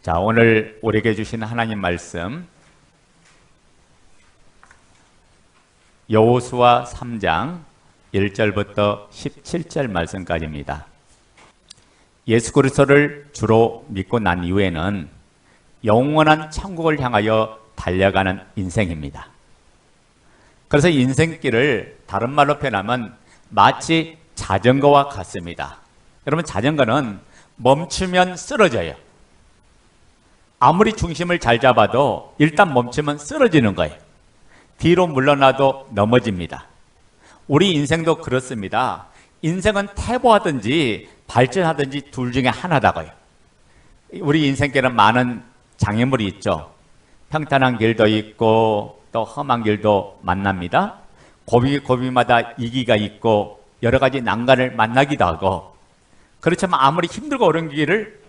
자, 오늘 우리에게 주신 하나님 말씀 여호수아 3장 1절부터 17절 말씀까지입니다. 예수 그리스도를 주로 믿고 난 이후에는 영원한 천국을 향하여 달려가는 인생입니다. 그래서 인생길을 다른 말로 표현하면 마치 자전거와 같습니다. 여러분, 자전거는 멈추면 쓰러져요. 아무리 중심을 잘 잡아도 일단 멈추면 쓰러지는 거예요. 뒤로 물러나도 넘어집니다. 우리 인생도 그렇습니다. 인생은 퇴보하든지 발전하든지 둘 중에 하나다고요. 우리 인생길은 많은 장애물이 있죠. 평탄한 길도 있고 또 험한 길도 만납니다. 고비마다 이기가 있고 여러 가지 난간을 만나기도 하고, 그렇지만 아무리 힘들고 어려운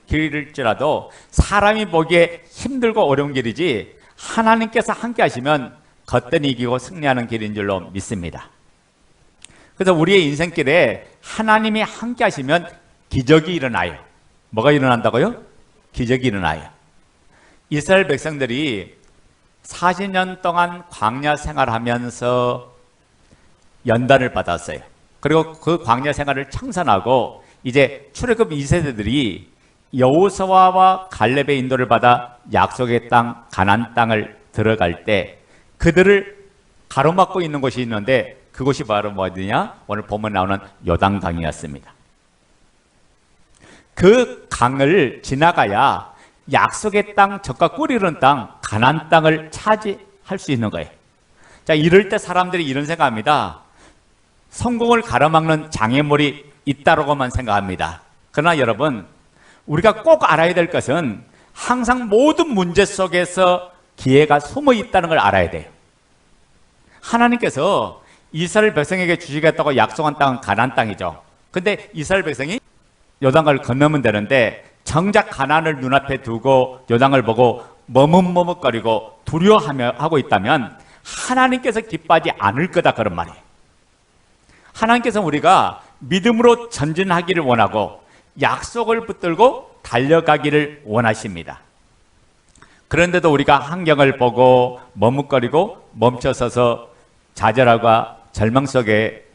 길일지라도 사람이 보기에 힘들고 어려운 길이지 하나님께서 함께 하시면 걷든 이기고 승리하는 길인 줄로 믿습니다. 그래서 우리의 인생길에 하나님이 함께 하시면 기적이 일어나요. 뭐가 일어난다고요? 기적이 일어나요. 이스라엘 백성들이 40년 동안 광야 생활하면서 연단을 받았어요. 그리고 그 광야 생활을 청산하고 이제 출애굽 2세대들이 여호수아와 갈렙의 인도를 받아 약속의 땅 가나안 땅을 들어갈 때 그들을 가로막고 있는 곳이 있는데 그곳이 바로 뭐냐? 오늘 보면 나오는 요단강이었습니다. 그 강을 지나가야 약속의 땅, 젖과 꿀이 흐르는 땅 가나안 땅을 차지할 수 있는 거예요. 자, 이럴 때 사람들이 이런 생각합니다. 성공을 가로막는 장애물이 있다라고만 생각합니다. 그러나 여러분, 우리가 꼭 알아야 될 것은 항상 모든 문제 속에서 기회가 숨어 있다는 걸 알아야 돼요. 하나님께서 이스라엘 백성에게 주시겠다고 약속한 땅은 가나안 땅이죠. 근데 이스라엘 백성이 요단강을 건너면 되는데 정작 가나안을 눈앞에 두고 요단강을 보고 머뭇머뭇거리고 두려워하고 있다면 하나님께서 기뻐하지 않을 거다, 그런 말이에요. 하나님께서 우리가 믿음으로 전진하기를 원하고 약속을 붙들고 달려가기를 원하십니다. 그런데도 우리가 환경을 보고 머뭇거리고 멈춰서서 좌절하고 절망 속에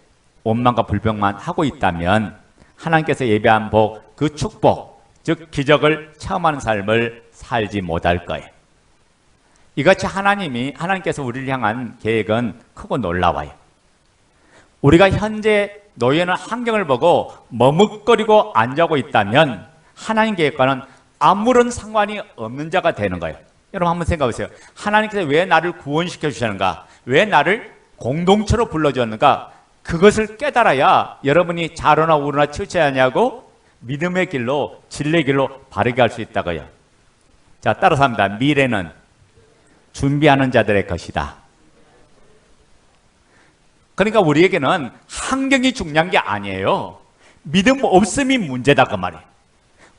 원망과 불평만 하고 있다면 하나님께서 예배한 복, 그 축복, 즉 기적을 체험하는 삶을 살지 못할 거예요. 이같이 하나님께서 우리를 향한 계획은 크고 놀라워요. 우리가 현재 놓여있는 환경을 보고 머뭇거리고 앉아고 있다면 하나님 계획과는 아무런 상관이 없는 자가 되는 거예요. 여러분 한번 생각해 보세요. 하나님께서 왜 나를 구원시켜 주셨는가? 왜 나를 공동체로 불러주었는가? 그것을 깨달아야 여러분이 좌로나 우로나 치우쳐야 하냐고 믿음의 길로, 진리의 길로 바르게 할 수 있다고요. 자, 따라서 합니다. 미래는 준비하는 자들의 것이다. 그러니까 우리에게는 환경이 중요한 게 아니에요. 믿음 없음이 문제다, 그 말이에요.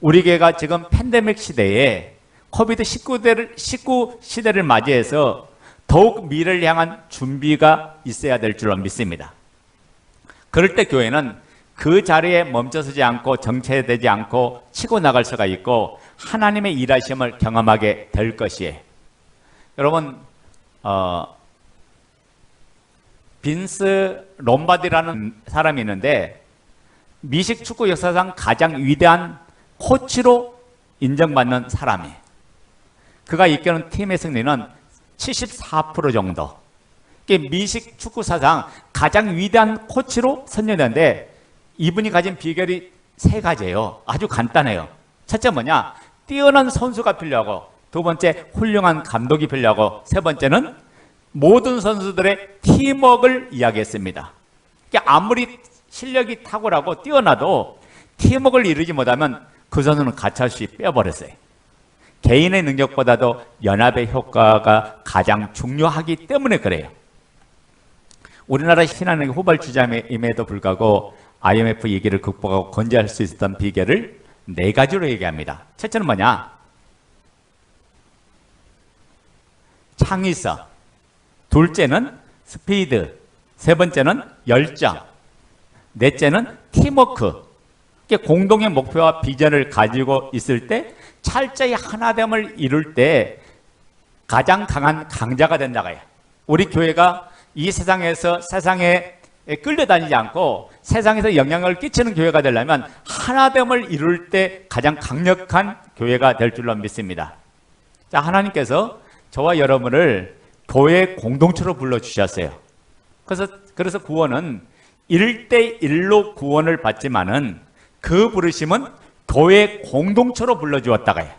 우리 교회가 지금 팬데믹 시대에 코비드-19 시대를 맞이해서 더욱 미래를 향한 준비가 있어야 될 줄로 믿습니다. 그럴 때 교회는 그 자리에 멈춰서지 않고 정체되지 않고 치고 나갈 수가 있고 하나님의 일하심을 경험하게 될 것이에요. 여러분, 빈스 롬바디라는 사람이 있는데 미식 축구 역사상 가장 위대한 코치로 인정받는 사람이에요. 그가 이끄는 팀의 승리는 74% 정도. 미식 축구 사상 가장 위대한 코치로 선정되는데 이분이 가진 비결이 세 가지예요. 아주 간단해요. 첫째 뭐냐? 뛰어난 선수가 필요하고, 두 번째 훌륭한 감독이 필요하고, 세 번째는 모든 선수들의 팀워크를 이야기했습니다. 그러니까 아무리 실력이 탁월하고 뛰어나도 팀워크를 이루지 못하면 그 선수는 가차없이 빼버렸어요. 개인의 능력보다도 연합의 효과가 가장 중요하기 때문에 그래요. 우리나라 신한은행 후발주자임에도 불구하고 IMF 위기를 극복하고 건재할 수 있었던 비결을 네 가지로 얘기합니다. 첫째는 뭐냐? 창의성. 둘째는 스피드. 세 번째는 열정. 넷째는 팀워크. 공동의 목표와 비전을 가지고 있을 때 철저히 하나됨을 이룰 때 가장 강한 강자가 된다고요. 우리 교회가 이 세상에서 세상에 끌려다니지 않고 세상에서 영향을 끼치는 교회가 되려면 하나됨을 이룰 때 가장 강력한 교회가 될 줄로 믿습니다. 자, 하나님께서 저와 여러분을 교회 공동체로 불러주셨어요. 그래서 구원은 1대1로 구원을 받지만은 그 부르심은 교회 공동체로 불러주었다가 해요.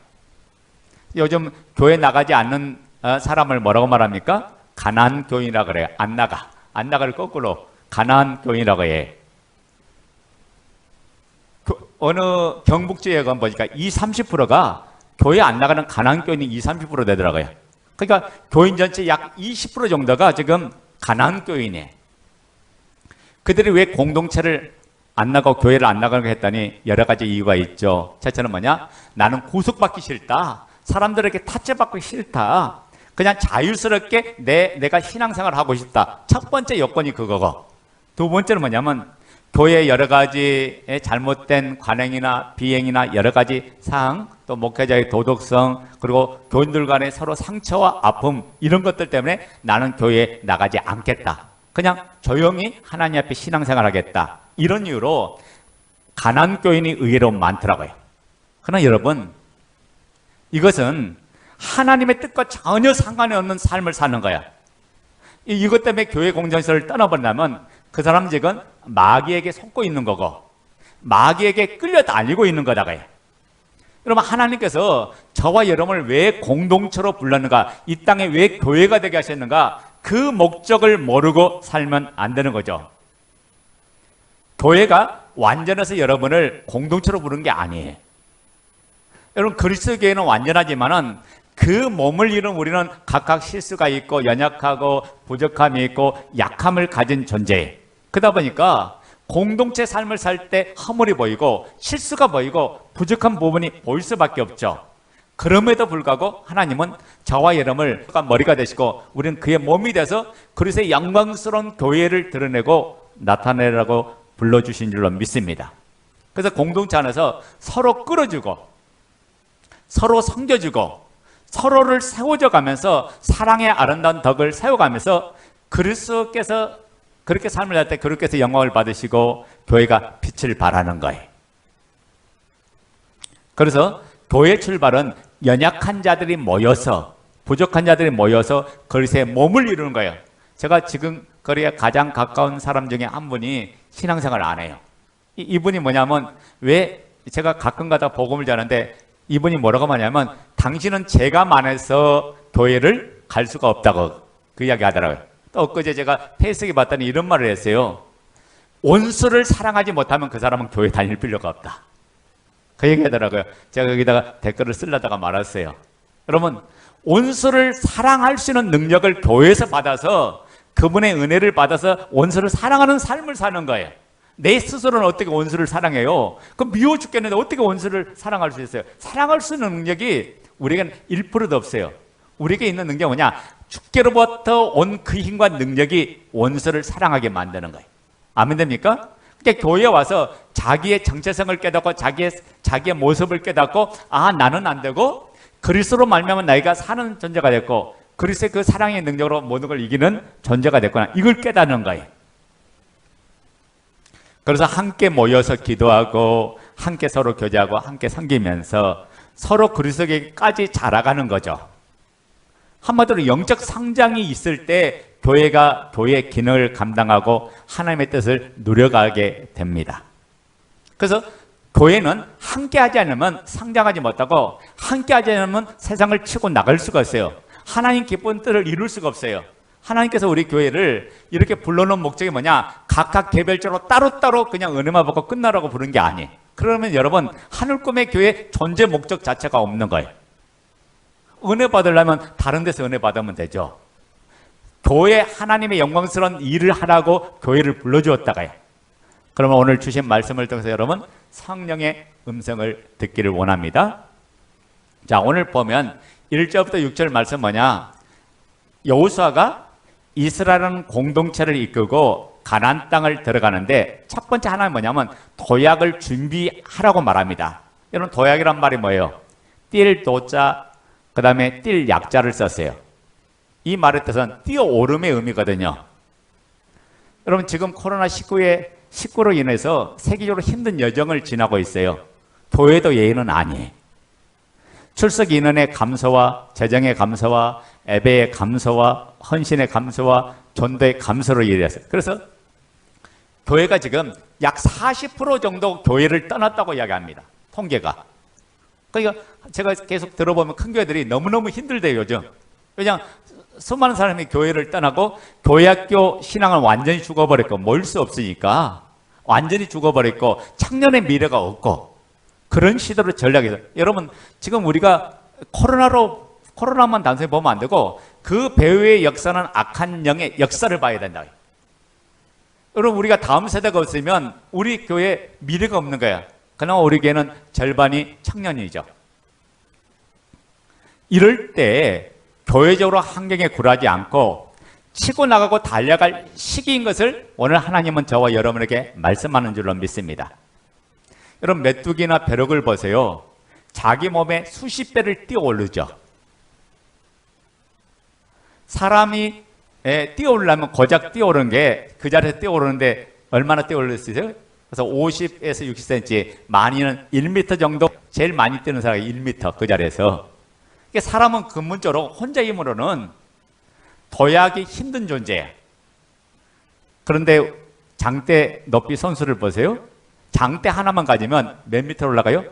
요즘 교회 나가지 않는 사람을 뭐라고 말합니까? 가난한 교인이라 그래요. 안 나가를 거꾸로 가난한 교인이라고 해. 어느 경북지에 가면 보니까 20-30%가 교회 안 나가는 가난한 교인이 20-30% 되더라고요. 그러니까 교인 전체 약 20% 정도가 지금 가난한 교인이에요. 그들이 왜 공동체를 안 나가고 교회를 안 나가는 거 했더니 여러 가지 이유가 있죠. 첫째는 뭐냐? 나는 구속받기 싫다. 사람들에게 타짜받기 싫다. 그냥 자유스럽게 내가 신앙생활을 하고 싶다. 첫 번째 여건이 그거고, 두 번째는 뭐냐면 교회의 여러 가지 잘못된 관행이나 비행이나 여러 가지 사항, 또 목회자의 도덕성, 그리고 교인들 간의 서로 상처와 아픔, 이런 것들 때문에 나는 교회에 나가지 않겠다. 그냥 조용히 하나님 앞에 신앙생활 하겠다. 이런 이유로 가난한 교인이 의외로 많더라고요. 그러나 여러분, 이것은 하나님의 뜻과 전혀 상관이 없는 삶을 사는 거야. 이것 때문에 교회 공동체를 떠나버리면 그 사람 지금 마귀에게 속고 있는 거고 마귀에게 끌려다니고 있는 거다가요. 여러분, 하나님께서 저와 여러분을 왜 공동체로 불렀는가, 이 땅에 왜 교회가 되게 하셨는가, 그 목적을 모르고 살면 안 되는 거죠. 교회가 완전해서 여러분을 공동체로 부른 게 아니에요. 여러분, 그리스도 교회는 완전하지만은 그 몸을 이룬 우리는 각각 실수가 있고 연약하고 부족함이 있고 약함을 가진 존재예요. 그러다 보니까 공동체 삶을 살 때 허물이 보이고 실수가 보이고 부족한 부분이 보일 수밖에 없죠. 그럼에도 불구하고 하나님은 저와 여러분을 머리가 되시고 우리는 그의 몸이 돼서 그리스도의 영광스러운 교회를 드러내고 나타내라고 불러주신 줄로 믿습니다. 그래서 공동체 안에서 서로 끌어주고 서로 섬겨주고 서로를 세워져 가면서 사랑의 아름다운 덕을 세워가면서 그리스도께서 그렇게 삶을 살 때 그리스도께서 영광을 받으시고 교회가 빛을 발하는 거예요. 그래서 교회 출발은 연약한 자들이 모여서, 부족한 자들이 모여서 그리스도의 몸을 이루는 거예요. 제가 지금 거리에 가장 가까운 사람 중에 한 분이 신앙생활을 안 해요. 이분이 뭐냐면, 왜 제가 가끔 가다 복음을 전하는데 이분이 뭐라고 하냐면, 당신은 죄가 많아서 교회를 갈 수가 없다고 그 이야기 하더라고요. 또 엊그제 제가 페이스북에 봤더니 이런 말을 했어요. 원수를 사랑하지 못하면 그 사람은 교회 다닐 필요가 없다. 그 얘기 하더라고요. 제가 여기다가 댓글을 쓰려다가 말았어요. 여러분, 원수를 사랑할 수 있는 능력을 교회에서 받아서 그분의 은혜를 받아서 원수를 사랑하는 삶을 사는 거예요. 내 스스로는 어떻게 원수를 사랑해요? 그럼 미워 죽겠는데 어떻게 원수를 사랑할 수 있어요? 사랑할 수 있는 능력이 우리에게는 1%도 없어요. 우리에게 있는 능력이 뭐냐? 주께로부터 온 그 힘과 능력이 원수를 사랑하게 만드는 거예요. 아멘 됩니까? 그러니까 교회에 와서 자기의 정체성을 깨닫고 자기의 모습을 깨닫고, 아, 나는 안 되고 그리스도로 말미암아 나이가 사는 존재가 됐고 그리스도의 그 사랑의 능력으로 모든 걸 이기는 존재가 됐구나, 이걸 깨닫는 거예요. 그래서 함께 모여서 기도하고 함께 서로 교제하고 함께 섬기면서 서로 그리스도에게까지 자라가는 거죠. 한마디로 영적 성장이 있을 때 교회가 교회의 기능을 감당하고 하나님의 뜻을 누려가게 됩니다. 그래서 교회는 함께하지 않으면 성장하지 못하고 함께하지 않으면 세상을 치고 나갈 수가 없어요. 하나님 기쁜 뜻을 이룰 수가 없어요. 하나님께서 우리 교회를 이렇게 불러놓은 목적이 뭐냐? 각각 개별적으로 따로따로 그냥 은혜만 받고 끝나라고 부른 게 아니에요. 그러면 여러분, 하늘꿈의 교회 존재 목적 자체가 없는 거예요. 은혜 받으려면 다른 데서 은혜 받으면 되죠. 교회 하나님의 영광스러운 일을 하라고 교회를 불러주었다가요. 그러면 오늘 주신 말씀을 통해서 여러분 성령의 음성을 듣기를 원합니다. 자, 오늘 보면 1절부터 6절 말씀 뭐냐? 여호수아가 이스라엘은 공동체를 이끌고 가나안 땅을 들어가는데 첫 번째 하나는 뭐냐면 도약을 준비하라고 말합니다. 여러분, 도약이란 말이 뭐예요? 뛸 도자, 그 다음에 뛸 약자를 썼어요. 이 말의 뜻은 뛰어오름의 의미거든요. 여러분 지금 코로나19로 인해서 세계적으로 힘든 여정을 지나고 있어요. 교회도 예외는 아니에요. 출석 인원의 감소와 재정의 감소와 예배의 감소와 헌신의 감소와 전도의 감소로 이르렀어요. 그래서 교회가 지금 약 40% 정도 교회를 떠났다고 이야기합니다. 통계가. 그러니까 제가 계속 들어보면 큰 교회들이 너무너무 힘들대요, 요즘. 그냥 수많은 사람이 교회를 떠나고 교회학교 신앙은 완전히 죽어버렸고 모일 수 없으니까 완전히 죽어버렸고 청년의 미래가 없고 그런 시대로 전략이죠. 여러분 지금 우리가 코로나만 단순히 보면 안 되고 그 배후의 역사는 악한 영의 역사를 봐야 된다. 여러분 우리가 다음 세대가 없으면 우리 교회에 미래가 없는 거야. 그나마 우리 교회는 절반이 청년이죠. 이럴 때 교회적으로 환경에 굴하지 않고 치고 나가고 달려갈 시기인 것을 오늘 하나님은 저와 여러분에게 말씀하는 줄로 믿습니다. 여러분 메뚜기나 벼룩을 보세요. 자기 몸에 수십 배를 뛰어오르죠. 사람이 뛰어오르려면 고작 뛰어오르는 게 그 자리에서 뛰어오르는데 얼마나 뛰어오를 수 있어요? 그래서 50에서 60cm, 많이는 1m 정도, 제일 많이 뛰는 사람이 1m 그 자리에서. 사람은 근본적으로 혼자 힘으로는 도약이 힘든 존재예요. 그런데 장대 높이 선수를 보세요. 장대 하나만 가지면 몇 미터 올라가요?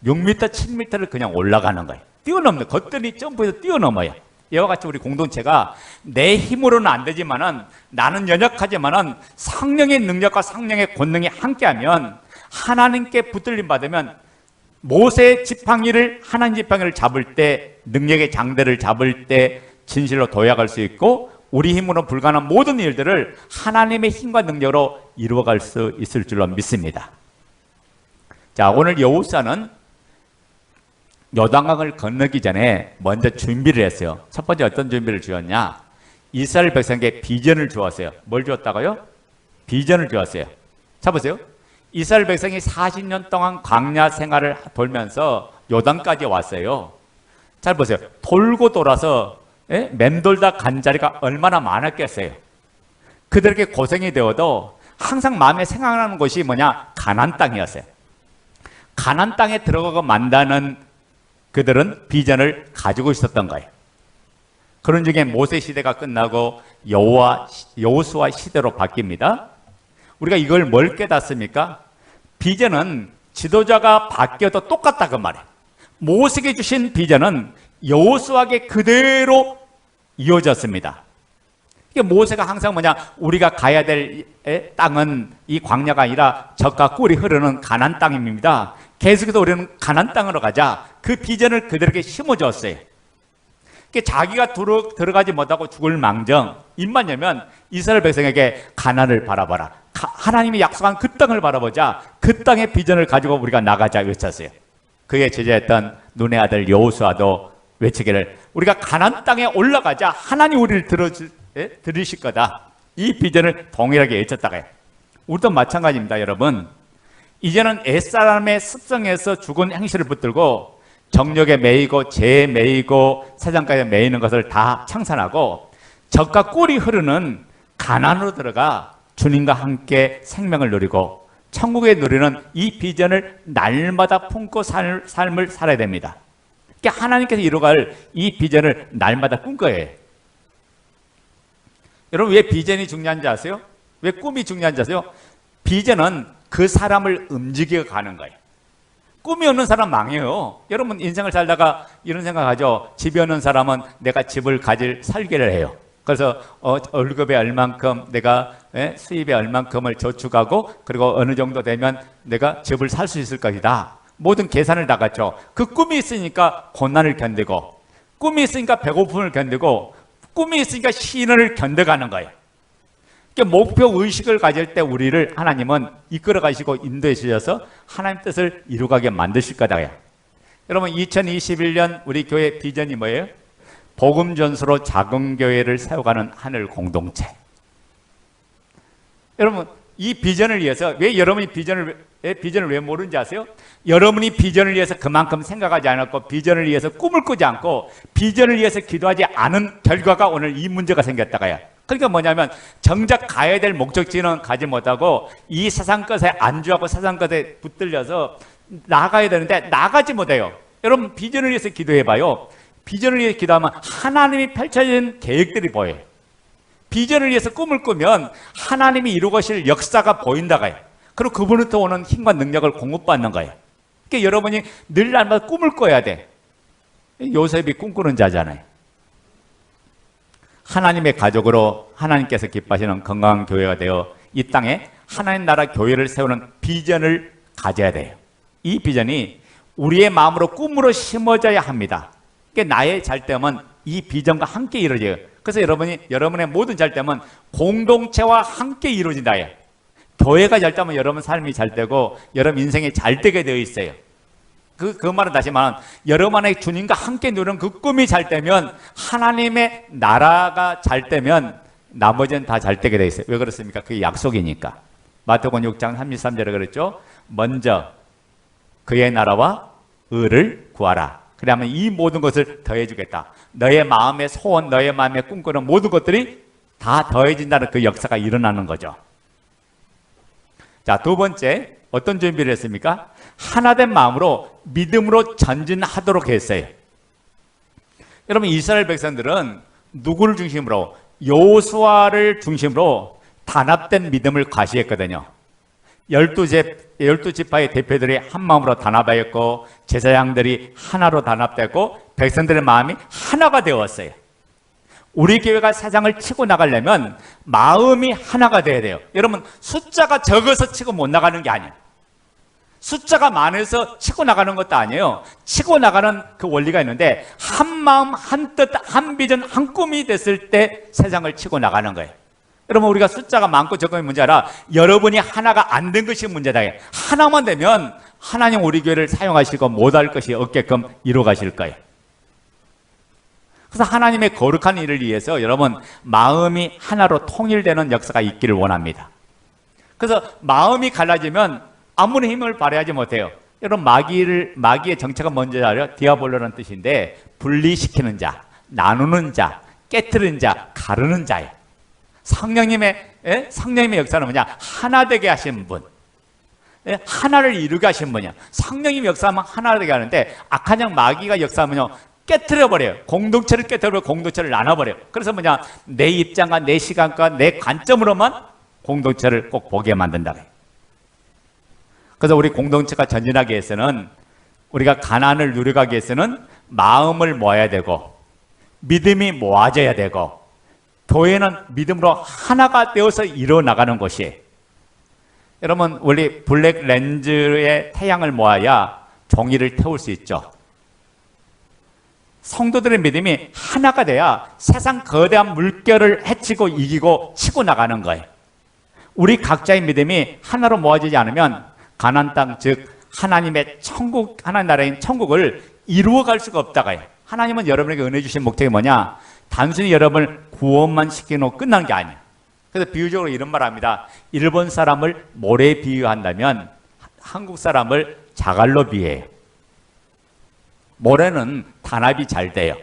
6m, 7m를 그냥 올라가는 거예요. 뛰어넘는, 겉들이 점프해서 뛰어넘어요. 이와 같이 우리 공동체가 내 힘으로는 안 되지만은 나는 연약하지만은 성령의 능력과 성령의 권능이 함께하면 하나님께 붙들림 받으면 모세의 지팡이를 하나님 지팡이를 잡을 때 능력의 장대를 잡을 때 진실로 도약할 수 있고 우리 힘으로 불가능한 모든 일들을 하나님의 힘과 능력으로 이루어갈 수 있을 줄로 믿습니다. 자, 오늘 여호수아는 요단강을 건너기 전에 먼저 준비를 했어요. 첫 번째 어떤 준비를 주었냐? 이스라엘 백성에게 비전을 주었어요. 뭘 주었다고요? 비전을 주었어요. 자 보세요. 이스라엘 백성이 40년 동안 광야 생활을 돌면서 요단까지 왔어요. 잘 보세요. 돌고 돌아서 맴돌다 간 자리가 얼마나 많았겠어요. 그들에게 고생이 되어도 항상 마음에 생각나는 곳이 뭐냐? 가나안 땅이었어요. 가나안 땅에 들어가고 만다는 그들은 비전을 가지고 있었던 거예요. 그런 중에 모세 시대가 끝나고 여호수아 시대로 바뀝니다. 우리가 이걸 뭘 깨닫습니까? 비전은 지도자가 바뀌어도 똑같다 그 말이에요. 모세에게 주신 비전은 여호수아에게 그대로 이어졌습니다. 이게 모세가 항상 뭐냐? 우리가 가야 될 땅은 이 광야가 아니라 젖과 꿀이 흐르는 가나안 땅입니다. 계속해서 우리는 가나안 땅으로 가자. 그 비전을 그들에게 심어줬어요. 자기가 들어가지 못하고 죽을 망정 입만 열면 이스라엘 백성에게 가나안을 바라봐라. 하나님이 약속한 그 땅을 바라보자. 그 땅의 비전을 가지고 우리가 나가자 외쳤어요. 그의 제자였던 눈의 아들 여호수아도 외치기를 우리가 가나안 땅에 올라가자. 하나님 우리를 들으실 거다. 이 비전을 동일하게 외쳤다가 우리도 마찬가지입니다. 여러분 이제는 옛사람의 습성에서 죽은 행실을 붙들고 정욕에 매이고 죄에 매이고 세상까지 매이는 것을 다 청산하고 젖과 꿀이 흐르는 가나안으로 들어가 주님과 함께 생명을 누리고 천국에 누리는 이 비전을 날마다 품고 삶을 살아야 됩니다. 그러니까 하나님께서 이루어갈 이 비전을 날마다 꿈 거예요. 여러분 왜 비전이 중요한지 아세요? 왜 꿈이 중요한지 아세요? 비전은 그 사람을 움직여 가는 거예요. 꿈이 없는 사람 망해요. 여러분 인생을 살다가 이런 생각하죠. 집이 없는 사람은 내가 집을 가질 설계를 해요. 그래서 월급에 얼만큼 내가 수입에 얼만큼을 저축하고 그리고 어느 정도 되면 내가 집을 살 수 있을 것이다. 모든 계산을 다 갖죠. 그 꿈이 있으니까 고난을 견디고 꿈이 있으니까 배고픔을 견디고 꿈이 있으니까 시련을 견뎌가는 거예요. 목표 의식을 가질 때 우리를 하나님은 이끌어 가시고 인도해 주셔서 하나님 뜻을 이루가게 만드실 거다. 여러분 2021년 우리 교회 비전이 뭐예요? 복음 전수로 작은 교회를 세워가는 하늘 공동체. 여러분 이 비전을 위해서, 왜 여러분이 비전을 왜 모르는지 아세요? 여러분이 비전을 위해서 그만큼 생각하지 않았고, 비전을 위해서 꿈을 꾸지 않고, 비전을 위해서 기도하지 않은 결과가 오늘 이 문제가 생겼다가요. 그러니까 뭐냐면 정작 가야 될 목적지는 가지 못하고 이 세상 것에 안주하고 세상 것에 붙들려서 나가야 되는데 나가지 못해요. 여러분 비전을 위해서 기도해봐요. 비전을 위해서 기도하면 하나님이 펼쳐진 계획들이 보여요. 비전을 위해서 꿈을 꾸면 하나님이 이루고실 역사가 보인다고요. 그리고 그분부터 오는 힘과 능력을 공급받는 거예요. 그러니까 여러분이 늘 날마다 꿈을 꿔야 돼. 요셉이 꿈꾸는 자잖아요. 하나님의 가족으로 하나님께서 기뻐하시는 건강한 교회가 되어 이 땅에 하나님 나라 교회를 세우는 비전을 가져야 돼요. 이 비전이 우리의 마음으로 꿈으로 심어져야 합니다. 그러니까 나의 잘됨은 이 비전과 함께 이루어져요. 그래서 여러분의 모든 잘됨은 공동체와 함께 이루어진다. 교회가 잘되면 여러분 삶이 잘되고 여러분 인생이 잘되게 되어 있어요. 그 말은 다시 말하면 여러분의 주님과 함께 누리는 그 꿈이 잘되면 하나님의 나라가 잘되면 나머지는 다 잘되게 되어 있어요. 왜 그렇습니까? 그게 약속이니까. 마태복음 6장 33절에 그랬죠. 먼저 그의 나라와 의를 구하라. 그러면 이 모든 것을 더해주겠다. 너의 마음의 소원, 너의 마음에 꿈꾸는 모든 것들이 다 더해진다는 그 역사가 일어나는 거죠. 자, 두 번째, 어떤 준비를 했습니까? 하나된 마음으로 믿음으로 전진하도록 했어요. 여러분 이스라엘 백성들은 누구를 중심으로? 여호수아를 중심으로 단합된 믿음을 과시했거든요. 12지파의 대표들이 한 마음으로 단합하였고 제사장들이 하나로 단합되고 백성들의 마음이 하나가 되었어요. 우리 교회가 세상을 치고 나가려면 마음이 하나가 돼야 돼요. 여러분 숫자가 적어서 치고 못 나가는 게 아니에요. 숫자가 많아서 치고 나가는 것도 아니에요. 치고 나가는 그 원리가 있는데 한 마음, 한 뜻, 한 비전, 한 꿈이 됐을 때 세상을 치고 나가는 거예요. 여러분 우리가 숫자가 많고 적음이 문제 아니라 여러분이 하나가 안 된 것이 문제다. 하나만 되면 하나님 우리 교회를 사용하시고 못할 것이 없게끔 이루어 가실 거예요. 그래서 하나님의 거룩한 일을 위해서 여러분 마음이 하나로 통일되는 역사가 있기를 원합니다. 그래서 마음이 갈라지면 아무리 힘을 발휘하지 못해요. 여러분 마귀의 정체가 뭔지 알아요? 디아볼로라는 뜻인데 분리시키는 자, 나누는 자, 깨트리는 자, 가르는 자예요. 성령님의 역사는 뭐냐? 하나 되게 하신 분. 하나를 이루게 하신 분이야. 성령님이 역사하면 하나 되게 하는데 악한 영 마귀가 역사하면요 깨트려버려요. 공동체를 깨트려버려 공동체를 나눠버려요. 그래서 뭐냐? 내 입장과 내 시간과 내 관점으로만 공동체를 꼭 보게 만든다. 그래서 우리 공동체가 전진하기 위해서는 우리가 가난을 누려가기 위해서는 마음을 모아야 되고 믿음이 모아져야 되고 교회는 믿음으로 하나가 되어서 이루어나가는 것이에요. 여러분 우리 블랙 렌즈의 태양을 모아야 종이를 태울 수 있죠. 성도들의 믿음이 하나가 돼야 세상 거대한 물결을 헤치고 이기고 치고 나가는 거예요. 우리 각자의 믿음이 하나로 모아지지 않으면 가나안 땅 즉 하나님의 천국, 하나님 나라인 천국을 이루어갈 수가 없다고요. 하나님은 여러분에게 은혜 주신 목적이 뭐냐? 단순히 여러분을 구원만 시켜놓고 끝난 게 아니에요. 그래서 비유적으로 이런 말 합니다. 일본 사람을 모래에 비유한다면 한국 사람을 자갈로 비유해요. 모래는 단합이 잘 돼요.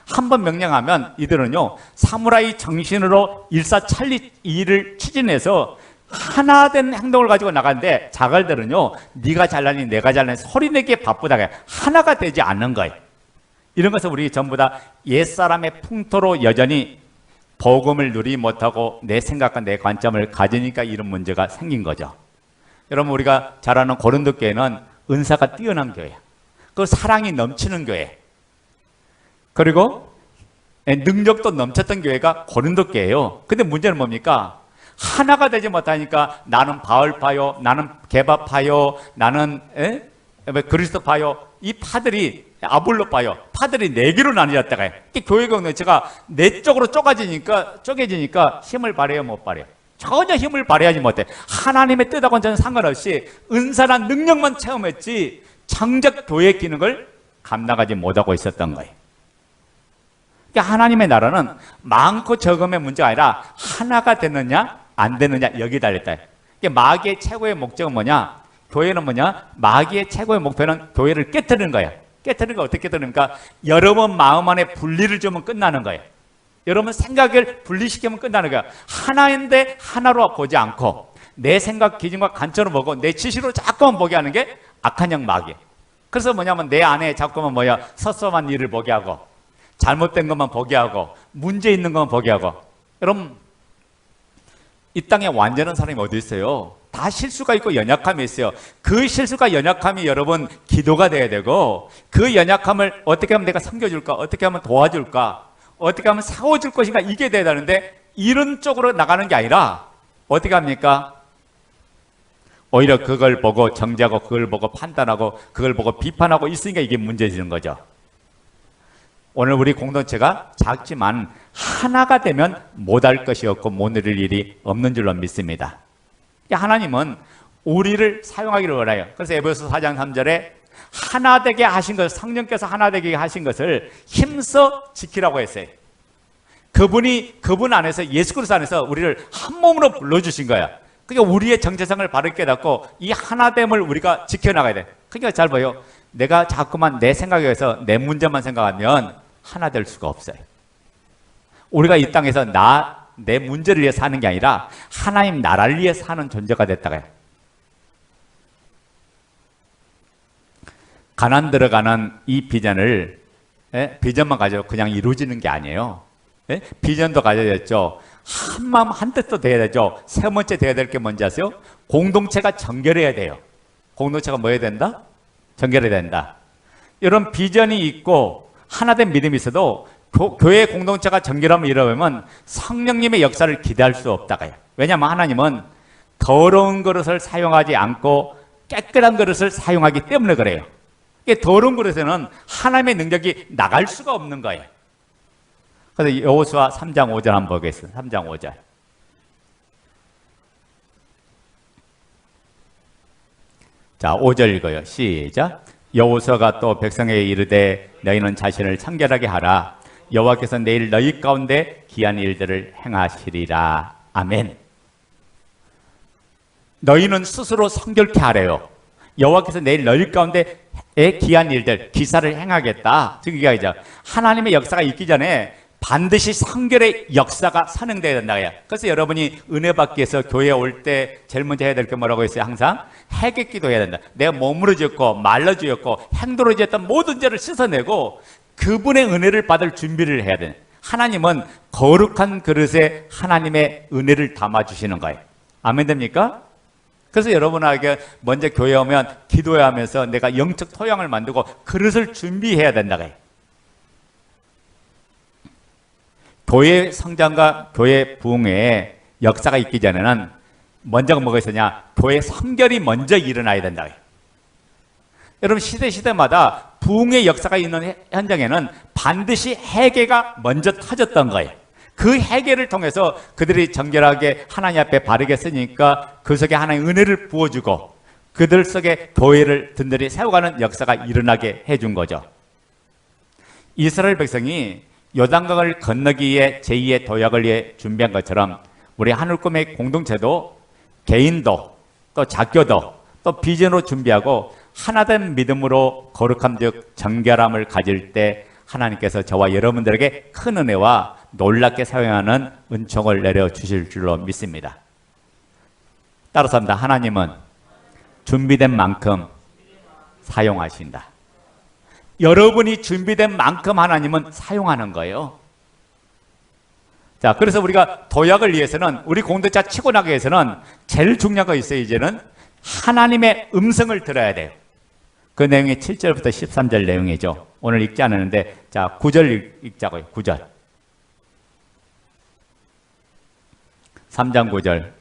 한번 명령하면 이들은요 사무라이 정신으로 일사천리 일을 추진해서 하나된 행동을 가지고 나가는데 자갈들은요 네가 잘나니 내가 잘나니 소리내기에 바쁘다가 하나가 되지 않는 거예요. 이런 것을 우리 전부 다 옛사람의 풍토로 여전히 복음을 누리지 못하고 내 생각과 내 관점을 가지니까 이런 문제가 생긴 거죠. 여러분 우리가 잘 아는 고린도 교회는 은사가 뛰어난 교회예요. 그 사랑이 넘치는 교회 그리고 능력도 넘쳤던 교회가 고린도 교회예요. 근데 문제는 뭡니까? 하나가 되지 못하니까 나는 바울파요, 나는 게바파요, 나는 그리스도파요. 이 파들이 아볼로파요. 파들이 네 개로 나뉘었다가 해요. 교회 공동체가 네 쪽으로 쪼개지니까 힘을 발휘해요, 못 발휘해요? 전혀 힘을 발휘하지 못해. 하나님의 뜻하고는 전혀 상관없이 은사란 능력만 체험했지 정작 교회의 기능을 감당하지 못하고 있었던 거예요. 그러니까 하나님의 나라는 많고 적음의 문제가 아니라 하나가 되느냐 안 되느냐 여기 달렸다. 마귀의 최고의 목적은 뭐냐? 교회는 뭐냐? 마귀의 최고의 목표는 교회를 깨트리는 거예요. 깨트리는 거 어떻게 깨트립니까? 여러분 마음 안에 분리를 주면 끝나는 거예요. 여러분 생각을 분리시키면 끝나는 거예요. 하나인데 하나로 보지 않고 내 생각, 기준과 관점으로 보고 내 지식으로 자꾸만 보게 하는 게 악한 영 마귀예요. 그래서 뭐냐면 내 안에 자꾸만 섭섭한 일을 보게 하고 잘못된 것만 보게 하고 문제 있는 것만 보게 하고. 여러분 이 땅에 완전한 사람이 어디 있어요? 다 실수가 있고 연약함이 있어요. 그 실수가 연약함이 여러분 기도가 돼야 되고, 그 연약함을 어떻게 하면 내가 섬겨줄까? 어떻게 하면 도와줄까? 어떻게 하면 세워줄 것인가? 이게 돼야 되는데 이런 쪽으로 나가는 게 아니라 어떻게 합니까? 오히려 그걸 보고 정죄하고 그걸 보고 판단하고 그걸 보고 비판하고 있으니까 이게 문제지는 거죠. 오늘 우리 공동체가 작지만 하나가 되면 못할 것이 없고 못 누릴 일이 없는 줄로 믿습니다. 하나님은 우리를 사용하기를 원해요. 그래서 에베소 4장 3절에 하나 되게 하신 것, 성령께서 하나 되게 하신 것을 힘써 지키라고 했어요. 그분 안에서, 예수 그리스도 안에서 우리를 한 몸으로 불러주신 거야. 그러니까 우리의 정체성을 바르게 깨닫고 이 하나됨을 우리가 지켜나가야 돼. 그러니까 잘 봐요. 내가 자꾸만 내 생각에 의해서 내 문제만 생각하면 하나 될 수가 없어요. 우리가 이 땅에서 내 문제를 위해 사는 게 아니라 하나님 나라를 위해 사는 존재가 됐다고요. 가난 들어가는 이 비전을, 비전만 가지고 그냥 이루어지는 게 아니에요. 비전도 가져야겠죠. 한 마음 한 뜻도 돼야 되죠. 세 번째 돼야 될 게 뭔지 아세요? 공동체가 정결해야 돼요. 공동체가 뭐 해야 된다? 정결해야 된다. 이런 비전이 있고 하나된 믿음이 있어도 교회 공동체가 정결함을 잃어버리면 성령님의 역사를 기대할 수 없다고요. 왜냐하면 하나님은 더러운 그릇을 사용하지 않고 깨끗한 그릇을 사용하기 때문에 그래요. 더러운 그릇에는 하나님의 능력이 나갈 수가 없는 거예요. 그래서 여호수아 3장 5절 한번 보겠습니다. 3장 5절. 자, 5절 읽어요. 시작. 여호수아가 또 백성에게 이르되 너희는 자신을 청결하게 하라. 여호와께서 내일 너희 가운데 귀한 일들을 행하시리라. 아멘. 너희는 스스로 성결케 하래요. 여호와께서 내일 너희 가운데 귀한 일들, 기사를 행하겠다. 즉 이게 이제 하나님의 역사가 있기 전에 반드시 성결의 역사가 선행되어야 된다. 그래서 여러분이 은혜 받기 위해서 교회에 올 때 제일 먼저 해야 될 게 뭐라고 했어요? 항상 회개기도 해야 된다. 내가 몸으로 지었고 말로 지었고 행동으로 지었던 모든 죄를 씻어내고 그분의 은혜를 받을 준비를 해야 돼. 하나님은 거룩한 그릇에 하나님의 은혜를 담아주시는 거예요. 아멘 됩니까? 그래서 여러분에게 먼저 교회 오면 기도해야 하면서 내가 영적 토양을 만들고 그릇을 준비해야 된다고 해요. 교회 성장과 교회 부흥의 역사가 있기 전에는 먼저 뭐가 있었냐? 교회 성결이 먼저 일어나야 된다고 해요. 여러분 시대마다 부흥의 역사가 있는 현장에는 반드시 회개가 먼저 터졌던 거예요. 그 회개를 통해서 그들이 정결하게 하나님 앞에 바르게 쓰니까 그 속에 하나님의 은혜를 부어주고 그들 속에 교회를 든든히 세워가는 역사가 일어나게 해준 거죠. 이스라엘 백성이 요단강을 건너기 위해 제2의 도약을 위해 준비한 것처럼 우리 하늘꿈의 공동체도 개인도 또 작교도 또 비전으로 준비하고 하나된 믿음으로 거룩함 즉 정결함을 가질 때 하나님께서 저와 여러분들에게 큰 은혜와 놀랍게 사용하는 은총을 내려주실 줄로 믿습니다. 따라서 합니다. 하나님은 준비된 만큼 사용하신다. 여러분이 준비된 만큼 하나님은 사용하는 거예요. 자, 그래서 우리가 도약을 위해서는 우리 공동체 치고 나가기 위해서는 제일 중요한 거 있어요. 이제는 하나님의 음성을 들어야 돼요. 그 내용이 7절부터 13절 내용이죠. 오늘 읽지 않았는데 자 9절 읽자고요. 9절 3장 9절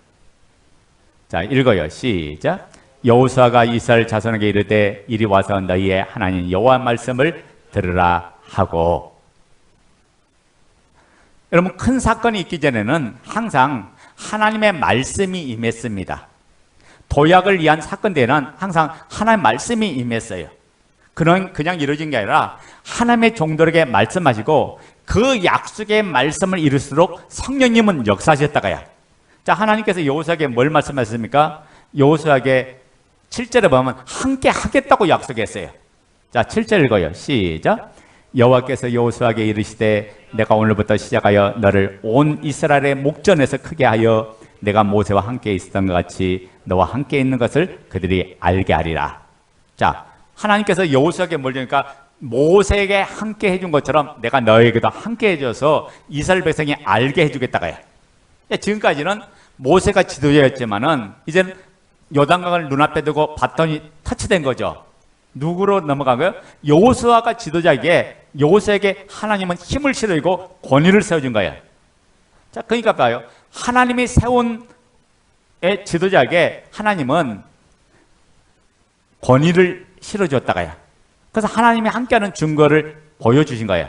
자 읽어요. 시작. 여호수아가 이스라엘 자손에게 이르되 이리 와서 너희의 하나님 여호와 말씀을 들으라 하고. 여러분 큰 사건이 있기 전에는 항상 하나님의 말씀이 임했습니다. 도약을 위한 사건대에는 항상 하나님의 말씀이 임했어요. 그냥 이루어진 게 아니라 하나님의 종들에게 말씀하시고 그 약속의 말씀을 이룰수록 성령님은 역사하셨다가야. 자, 하나님께서 여호수아에게 뭘 말씀하셨습니까? 여호수아에게 7절에 보면 함께 하겠다고 약속했어요. 자, 7절 읽어요. 시작. 여호와께서 여호수아에게 이르시되 내가 오늘부터 시작하여 너를 온 이스라엘의 목전에서 크게 하여 내가 모세와 함께 있었던 것 같이 너와 함께 있는 것을 그들이 알게 하리라. 자, 하나님께서 여호수아에게 뭘 주니까 모세에게 함께 해준 것처럼 내가 너에게도 함께 해줘서 이스라엘 백성이 알게 해주겠다고요. 지금까지는 모세가 지도자였지만은 이제는 요단강을 눈앞에 두고 바톤이 터치된 거죠. 누구로 넘어간 거예요? 여호수아가 지도자에게, 여호수아에게 하나님은 힘을 실어주고 권위를 세워준 거예요. 자, 그러니까 봐요. 하나님이 세운 지도자에게 하나님은 권위를 실어줬다가요. 그래서 하나님이 함께하는 증거를 보여주신 거예요.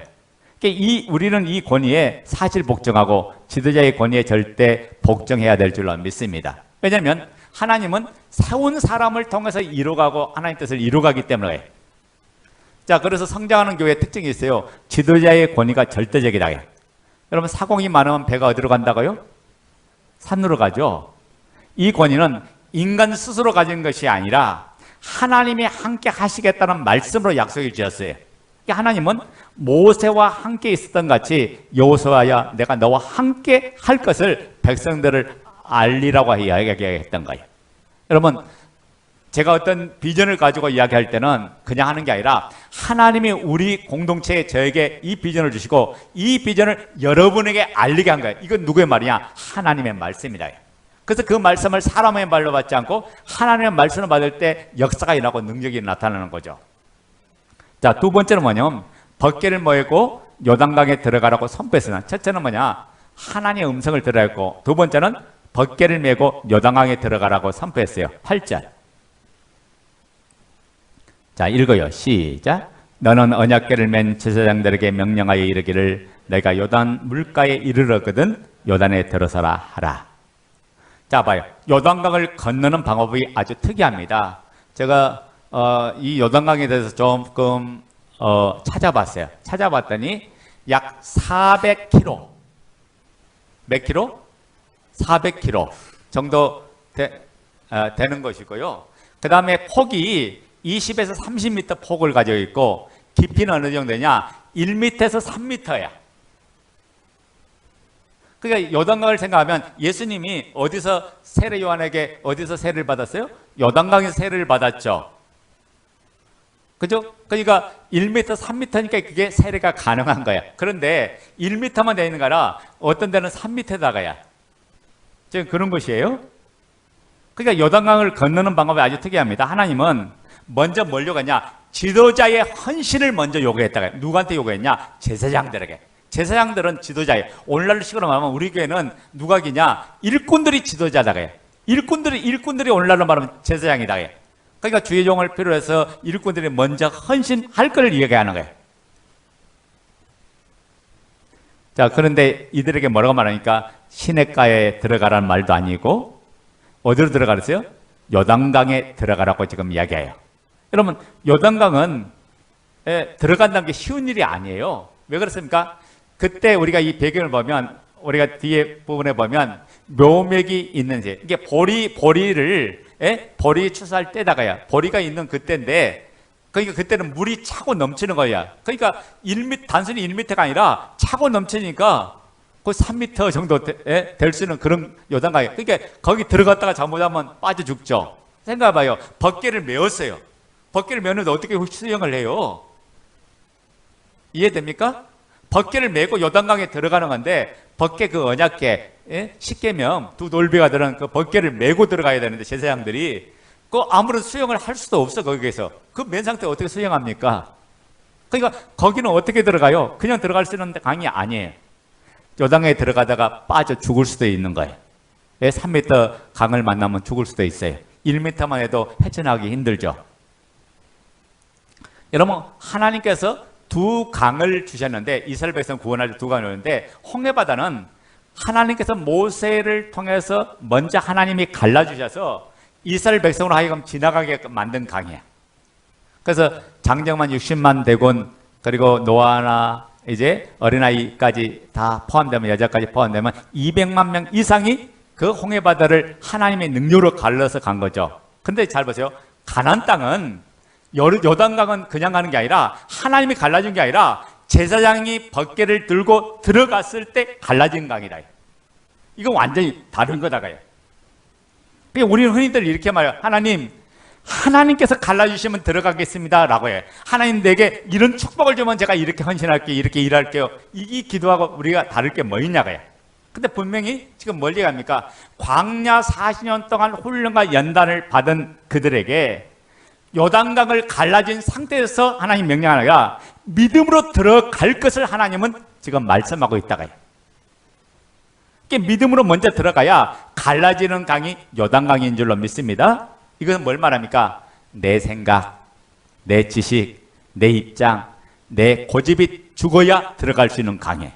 그러니까 우리는 이 권위에 사실 복종하고 지도자의 권위에 절대 복종해야 될 줄로 믿습니다. 왜냐하면 하나님은 세운 사람을 통해서 이루어가고 하나님 뜻을 이루어가기 때문에. 자, 그래서 성장하는 교회의 특징이 있어요. 지도자의 권위가 절대적이다. 여러분, 사공이 많으면 배가 어디로 간다고요? 산으로 가죠. 이 권위는 인간 스스로 가진 것이 아니라 하나님이 함께 하시겠다는 말씀으로 약속해 주셨어요. 하나님은 모세와 함께 있었던 같이 여호수아야 내가 너와 함께 할 것을 백성들을 알리라고 이야기했던 거예요. 여러분, 제가 어떤 비전을 가지고 이야기할 때는 그냥 하는 게 아니라 하나님이 우리 공동체에 저에게 이 비전을 주시고 이 비전을 여러분에게 알리게 한 거예요. 이건 누구의 말이냐? 하나님의 말씀이다. 그래서 그 말씀을 사람의 말로 받지 않고 하나님의 말씀을 받을 때 역사가 일어나고 능력이 나타나는 거죠. 자, 두 번째는 뭐냐면 벗개를 메고 요단강에 들어가라고 선포했으나, 첫째는 뭐냐? 하나님의 음성을 들어야 했고, 두 번째는 벗개를 메고 요단강에 들어가라고 선포했어요. 8절. 자, 읽어요. 시작. 너는 언약궤를 맨 제사장들에게 명령하여 이르기를 내가 요단 물가에 이르렀거든 요단에 들어서라 하라. 자, 봐요. 요단강을 건너는 방법이 아주 특이합니다. 제가 이 요단강에 대해서 조금 찾아봤어요. 찾아봤더니 약 400km, 몇 킬로? 400km 정도 되는 것이고요. 그 다음에 폭이 20에서 30m 폭을 가지고 있고, 깊이는 어느 정도 되냐? 1m에서 3m야. 그러니까 요단강을 생각하면 예수님이 어디서 세례 요한에게 어디서 세례를 받았어요? 요단강에서 세례를 받았죠. 그죠? 그러니까 1m, 3m니까 그게 세례가 가능한 거야. 그런데 1m만 되어 있는 거라 어떤 데는 3m에다가야. 지금 그런 것이에요. 그러니까 요단강을 건너는 방법이 아주 특이합니다. 하나님은 먼저 뭘 요구했냐? 지도자의 헌신을 먼저 요구했다가. 누구한테 요구했냐? 제사장들에게. 제사장들은 지도자예요. 오늘날 식으로 말하면 우리 교회는 누가 기냐? 일꾼들이 지도자다가. 일꾼들이 오늘날로 말하면 제사장이다. 그러니까 주의 종을 필요로 해서 일꾼들이 먼저 헌신할 걸 이야기하는 거예요. 자, 그런데 이들에게 뭐라고 말하니까 시냇가에 들어가라는 말도 아니고 어디로 들어가랬어요? 요단강에 들어가라고 지금 이야기해요. 여러분, 요단강은 들어간다는 게 쉬운 일이 아니에요. 왜 그렇습니까? 그때 우리가 이 배경을 보면, 우리가 뒤에 부분에 보면 묘맥이 있는지, 이게 보리 추수할 때다가야, 보리가 있는 그때인데, 그러니까 그때는 물이 차고 넘치는 거야. 그러니까 단순히 1m가 아니라 차고 넘치니까 그 3m 정도 될 수 있는 그런 요단강이에요. 그러니까 거기 들어갔다가 잘못하면 빠져 죽죠. 생각해봐요. 벗개를 메었어요. 벗개를 메었는데 어떻게 수영을 해요? 이해됩니까? 벗개를 메고 요단강에 들어가는 건데, 벗개 그 언약궤, 십계명 두 놀비가 들은 그 벗개를 메고 들어가야 되는데 제사장들이 그 아무런 수영을 할 수도 없어. 거기에서 그 맨 상태에 어떻게 수영합니까? 그러니까 거기는 어떻게 들어가요? 그냥 들어갈 수 있는 강이 아니에요. 요단강에 들어가다가 빠져 죽을 수도 있는 거예요. 3m 강을 만나면 죽을 수도 있어요. 1m만 해도 헤쳐나가기 힘들죠. 여러분, 하나님께서 두 강을 주셨는데, 이스라엘 백성 구원할 때 두 강을 주는데, 홍해바다는 하나님께서 모세를 통해서 먼저 하나님이 갈라주셔서 이스라엘 백성으로 하여금 지나가게 만든 강이야. 그래서 장정만 60만 대군, 그리고 노아나 이제 어린아이까지 다 포함되면, 여자까지 포함되면 200만 명 이상이 그 홍해 바다를 하나님의 능력으로 갈라서 간 거죠. 근데 잘 보세요. 가나안 땅은 요단강은 그냥 가는 게 아니라 하나님이 갈라진 게 아니라 제사장이 벗개를 들고 들어갔을 때 갈라진 강이다. 이거 완전히 다른 거다가요. 그러니까 우리는 흔히들 이렇게 말해요. 하나님께서 갈라주시면 들어가겠습니다 라고 해요. 하나님 내게 이런 축복을 주면 제가 이렇게 헌신할게요, 이렇게 일할게요. 이 기도하고 우리가 다를 게 뭐 있냐고요. 근데 분명히 지금 멀리 갑니까? 광야 40년 동안 훈련과 연단을 받은 그들에게 요단강을 갈라진 상태에서 하나님 명령하니까 믿음으로 들어갈 것을 하나님은 지금 말씀하고 있다가요. 믿음으로 먼저 들어가야 갈라지는 강이 요단강인 줄로 믿습니다. 이것은 뭘 말합니까? 내 생각, 내 지식, 내 입장, 내 고집이 죽어야 들어갈 수 있는 강에.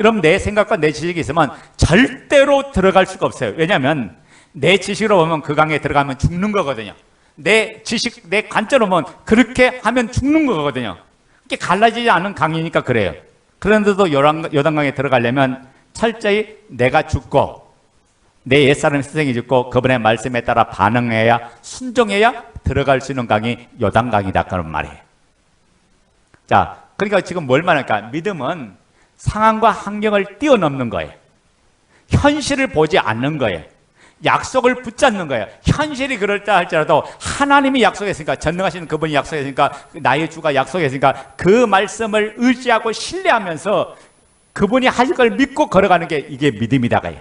여러분, 내 생각과 내 지식이 있으면 절대로 들어갈 수가 없어요. 왜냐하면 내 지식으로 보면 그 강에 들어가면 죽는 거거든요. 내 지식, 내 관점으로 보면 그렇게 하면 죽는 거거든요. 이게 갈라지지 않은 강이니까 그래요. 그런데도 요단강에 들어가려면 철저히 내가 죽고 내 옛사람 스승이 죽고 그분의 말씀에 따라 반응해야, 순종해야 들어갈 수 있는 강이 요단강이다 그런 말이에요. 자, 그러니까 지금 뭘 말할까? 믿음은 상황과 환경을 뛰어넘는 거예요. 현실을 보지 않는 거예요. 약속을 붙잡는 거예요. 현실이 그럴다 할지라도 하나님이 약속했으니까, 전능하신 그분이 약속했으니까, 나의 주가 약속했으니까 그 말씀을 의지하고 신뢰하면서 그분이 하실 걸 믿고 걸어가는 게 이게 믿음이다가요.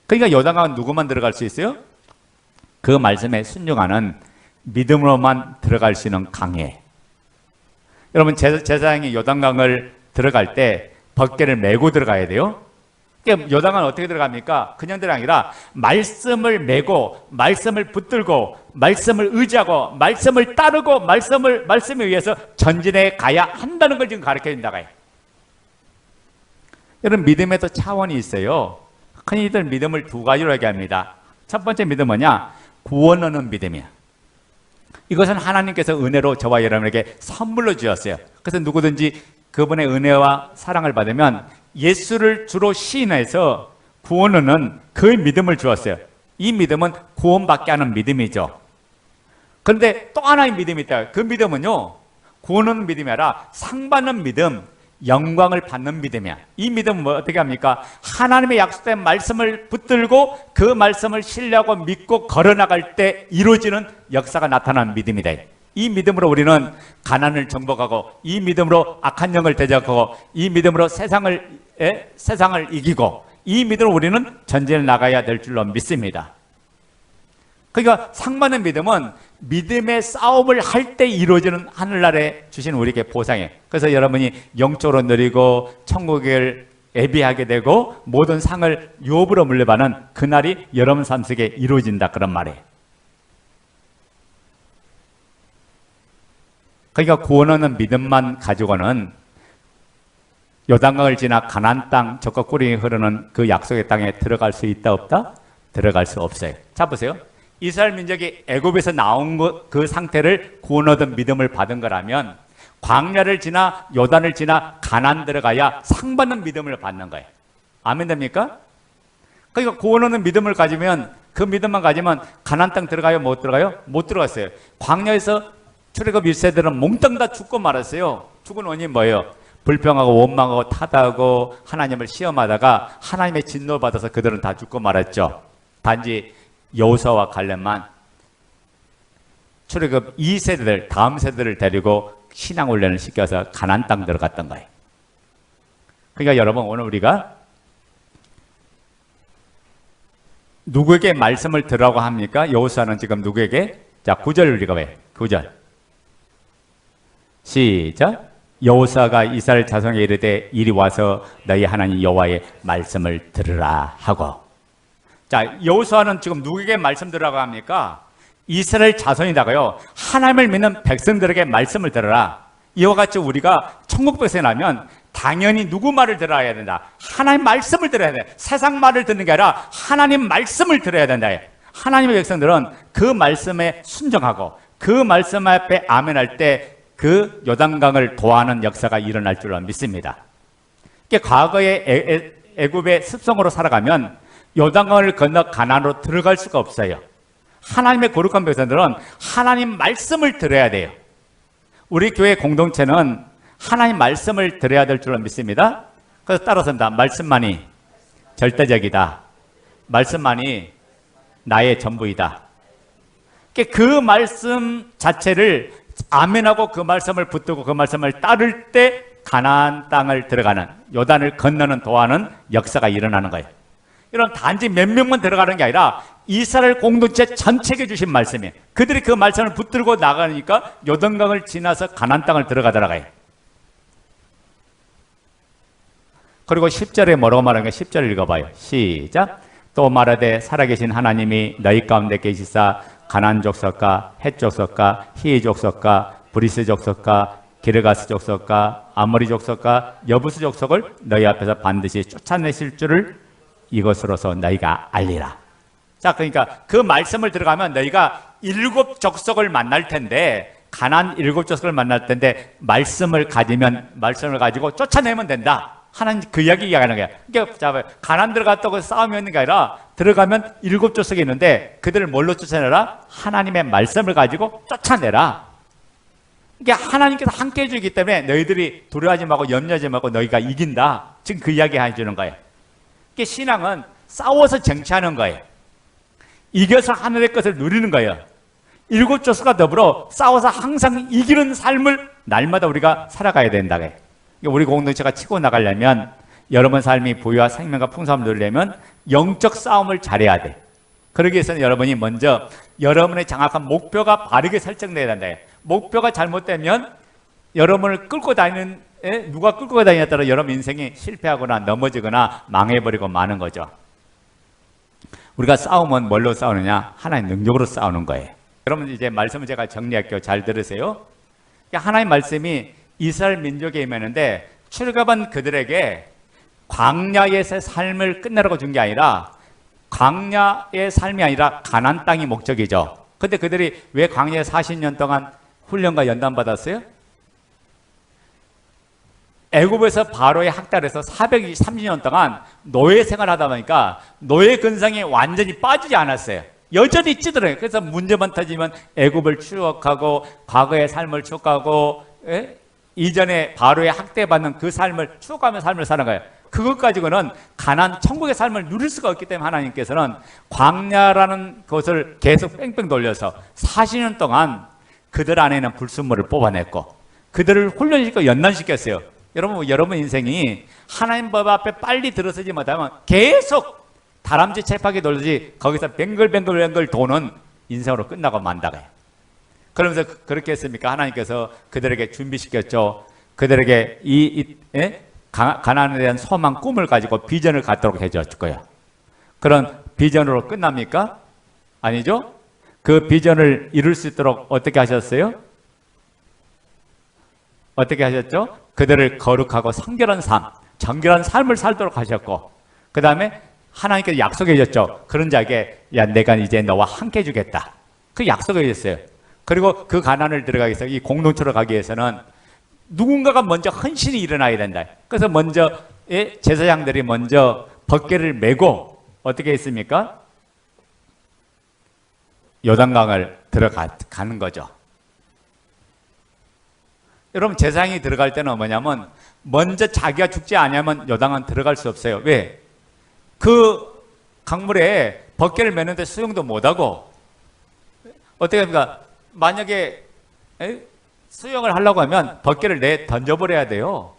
그러니까 요단강은 누구만 들어갈 수 있어요? 그 말씀에 순종하는 믿음으로만 들어갈 수 있는 강이에요. 여러분, 제사장이 요단강을 들어갈 때 벗개를 메고 들어가야 돼요. 그러니까 요단강은 어떻게 들어갑니까? 그냥 들어가는 게 아니라 말씀을 메고, 말씀을 붙들고, 말씀을 의지하고, 말씀을 따르고, 말씀에 의해서 전진해 가야 한다는 걸 지금 가르쳐 준다고요. 여러분, 믿음에도 차원이 있어요. 흔히들 믿음을 두 가지로 얘기합니다. 첫 번째 믿음은 뭐냐? 구원 얻는 믿음이야. 이것은 하나님께서 은혜로 저와 여러분에게 선물로 주셨어요. 그래서 누구든지 그분의 은혜와 사랑을 받으면 예수를 주로 시인해서 구원 얻는 그 믿음을 주었어요. 이 믿음은 구원받게 하는 믿음이죠. 그런데 또 하나의 믿음이 있다. 그 믿음은요, 구원 얻는 믿음이 아니라 상 받는 믿음, 영광을 받는 믿음이야. 이 믿음은 뭐 어떻게 합니까? 하나님의 약속된 말씀을 붙들고 그 말씀을 신뢰하고 믿고 걸어나갈 때 이루어지는 역사가 나타나는 믿음이다. 이 믿음으로 우리는 가난을 정복하고, 이 믿음으로 악한 영을 대적하고, 이 믿음으로 세상을 이기고, 이 믿음으로 우리는 전진해 나가야 될 줄로 믿습니다. 그러니까 상받는 믿음은 믿음의 싸움을 할 때 이루어지는 하늘나라에 주신 우리에게 보상이에요. 그래서 여러분이 영적으로 누리고 천국을 예비하게 되고 모든 상을 유업으로 물려받는 그날이 여러분 삶 속에 이루어진다 그런 말이에요. 그러니까 구원 얻는 믿음만 가지고는 요단강을 지나 가나안 땅 적과 꿀이 흐르는 그 약속의 땅에 들어갈 수 있다 없다? 들어갈 수 없어요. 자, 보세요. 이스라엘 민족이 애굽에서 나온 그 상태를 구원 얻은 믿음을 받은 거라면 광야를 지나 요단을 지나 가나안 들어가야 상 받는 믿음을 받는 거예요. 아멘 됩니까? 그러니까 구원 얻는 믿음을 가지면, 그 믿음만 가지면 가나안 땅 들어가요? 못 들어가요? 못 들어갔어요. 광야에서 출애굽 1세들은 몽땅 다 죽고 말았어요. 죽은 원인이 뭐예요? 불평하고 원망하고 타다하고 하나님을 시험하다가 하나님의 진노를 받아서 그들은 다 죽고 말았죠. 단지 여호수아와 갈렙만 출애굽 2세대들, 다음 세대를 데리고 신앙 훈련을 시켜서 가나안 땅 들어갔던 거예요. 그러니까 여러분, 오늘 우리가 누구에게 말씀을 들으라고 합니까? 여호수아는 지금 누구에게? 자, 9절 우리가 왜? 9절 시작. 여호수아가 이스라엘 자손에게 이르되 이리 와서 너희 하나님 여호와의 말씀을 들으라 하고. 자, 여호수아는 지금 누구에게 말씀 들으라고 합니까? 이스라엘 자손이다가요, 하나님을 믿는 백성들에게 말씀을 들으라. 이와 같이 우리가 천국 백성이 나면 당연히 누구 말을 들어야 된다? 하나님 말씀을 들어야 돼. 세상 말을 듣는 게 아니라 하나님 말씀을 들어야 된다. 하나님의 백성들은 그 말씀에 순종하고 그 말씀 앞에 아멘할 때 그 요단강을 도하는 역사가 일어날 줄로 믿습니다. 과거에 애굽의 습성으로 살아가면 요단강을 건너 가나안으로 들어갈 수가 없어요. 하나님의 거룩한 백성들은 하나님 말씀을 들어야 돼요. 우리 교회 공동체는 하나님 말씀을 들어야 될 줄로 믿습니다. 그래서 따라선다. 말씀만이 절대적이다. 말씀만이 나의 전부이다. 그 말씀 자체를 아멘하고 그 말씀을 붙들고 그 말씀을 따를 때 가나안 땅을 들어가는, 요단을 건너는 도하는 역사가 일어나는 거예요. 이런 단지 몇 명만 들어가는 게 아니라 이스라엘 공동체 전체에게 주신 말씀이에요. 그들이 그 말씀을 붙들고 나가니까 요단강을 지나서 가나안 땅을 들어가더라고요. 그리고 10절에 뭐라고 말하는가? 10절 읽어봐요. 시작. 또 말하되 살아계신 하나님이 너희 가운데 계시사 가나안 족속과 헷 족속과 히위 족속과 브리스 족속과 기르가스 족속과 아모리 족속과 여부스 족속을 너희 앞에서 반드시 쫓아내실 줄을 이것으로서 너희가 알리라. 자, 그러니까 그 말씀을 들어가면 너희가 7 족속을 만날 텐데, 가나안 7 족속을 만날 텐데 말씀을 가지면 말씀을 가지고 쫓아내면 된다. 하나님 그 이야기 이야기하는 거야. 그러니까 가나안 들어갔다고 싸움이 있는 게 아니라 들어가면 7 족속이 있는데 그들을 뭘로 쫓아내라? 하나님의 말씀을 가지고 쫓아내라. 그러니까 하나님께서 함께 해주기 때문에 너희들이 두려워하지 말고 염려하지 말고 너희가 이긴다. 지금 그 이야기 해주는 거예요. 그러니까 신앙은 싸워서 쟁취하는 거예요. 이겨서 하늘의 것을 누리는 거예요. 7 족속과 더불어 싸워서 항상 이기는 삶을 날마다 우리가 살아가야 된다. 우리 공동체가 치고 나가려면, 여러분 삶이 부유와 생명과 풍성함을 누리려면 영적 싸움을 잘해야 돼. 그러기 위해서는 여러분이 먼저 여러분의 정확한 목표가 바르게 설정돼야 된다. 목표가 잘못되면 여러분을 끌고 다니는, 누가 끌고 다니냐에 따라 여러분 인생이 실패하거나 넘어지거나 망해버리고 마는 거죠. 우리가 싸움은 뭘로 싸우느냐? 하나님 능력으로 싸우는 거예요. 여러분 이제 말씀을 제가 정리할게요. 잘 들으세요. 하나님 말씀이 이스라엘 민족에 임했는데 출애굽한 그들에게 광야에서의 삶을 끝내라고 준 게 아니라, 광야의 삶이 아니라 가나안 땅이 목적이죠. 근데 그들이 왜 광야에 40년 동안 훈련과 연단 받았어요? 애굽에서 바로의 학달에서 430년 동안 노예 생활하다 보니까 노예 근성이 완전히 빠지지 않았어요. 여전히 찌들어요. 그래서 문제만 터지면 애굽을 추억하고 과거의 삶을 추억하고, 이전에 바로의 학대받는 그 삶을 추억하며 삶을 사는 거예요. 그것 가지고는 가나안 천국의 삶을 누릴 수가 없기 때문에 하나님께서는 광야라는 것을 계속 뺑뺑 돌려서 40년 동안 그들 안에는 불순물을 뽑아냈고 그들을 훈련시키고 연단시켰어요. 여러분 인생이 하나님 법 앞에 빨리 들어서지 못하면 계속 다람쥐 채파기 돌듯이 거기서 뱅글뱅글 도는 인생으로 끝나고 만다고요. 그러면서 그렇게 했습니까? 하나님께서 그들에게 준비시켰죠. 그들에게 가나안에 대한 소망, 꿈을 가지고 비전을 갖도록 해줬을 거예요. 그런 비전으로 끝납니까? 아니죠? 그 비전을 이룰 수 있도록 어떻게 하셨어요? 어떻게 하셨죠? 그들을 거룩하고 성결한 삶, 정결한 삶을 살도록 하셨고, 그 다음에 하나님께서 약속해 주셨죠. 그런 자에게 내가 이제 너와 함께 해주겠다. 그 약속을 해줬어요. 그리고 그 가나안을 들어가기 위해서, 이 공동체로 가기 위해서는 누군가가 먼저 헌신이 일어나야 된다. 그래서 먼저 제사장들이 먼저 벗개를 메고 어떻게 했습니까? 요단강을 들어가는 거죠. 여러분 제사장이 들어갈 때는 뭐냐면 먼저 자기가 죽지 않으면 요단강 들어갈 수 없어요. 왜? 그 강물에 벗개를 메는데 수영도 못하고 어떻게 합니까? 만약에 수영을 하려고 하면 벗개를 던져버려야 돼요.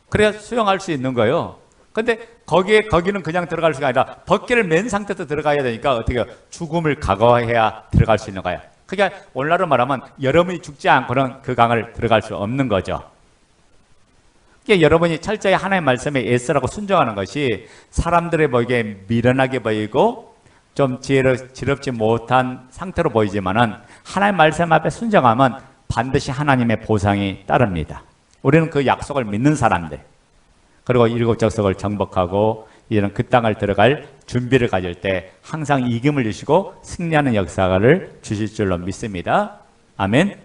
그래야 수영할 수 있는 거예요. 근데 거기는 그냥 들어갈 수가 아니라 벗개를 맨 상태에서 들어가야 되니까 어떻게 죽음을 각오해야 들어갈 수 있는 거야. 그게 오늘날로 말하면 여러분이 죽지 않고는 그 강을 들어갈 수 없는 거죠. 그러니까 여러분이 철저히 하나님의 말씀에 예스라고 순종하는 것이 사람들에 보기에 미련하게 보이고 좀 지럽지 못한 상태로 보이지만은 하나님의 말씀 앞에 순종하면 반드시 하나님의 보상이 따릅니다. 우리는 그 약속을 믿는 사람들, 그리고 7 족속을 정복하고 이제는 그 땅을 들어갈 준비를 가질 때 항상 이김을 주시고 승리하는 역사를 주실 줄로 믿습니다. 아멘.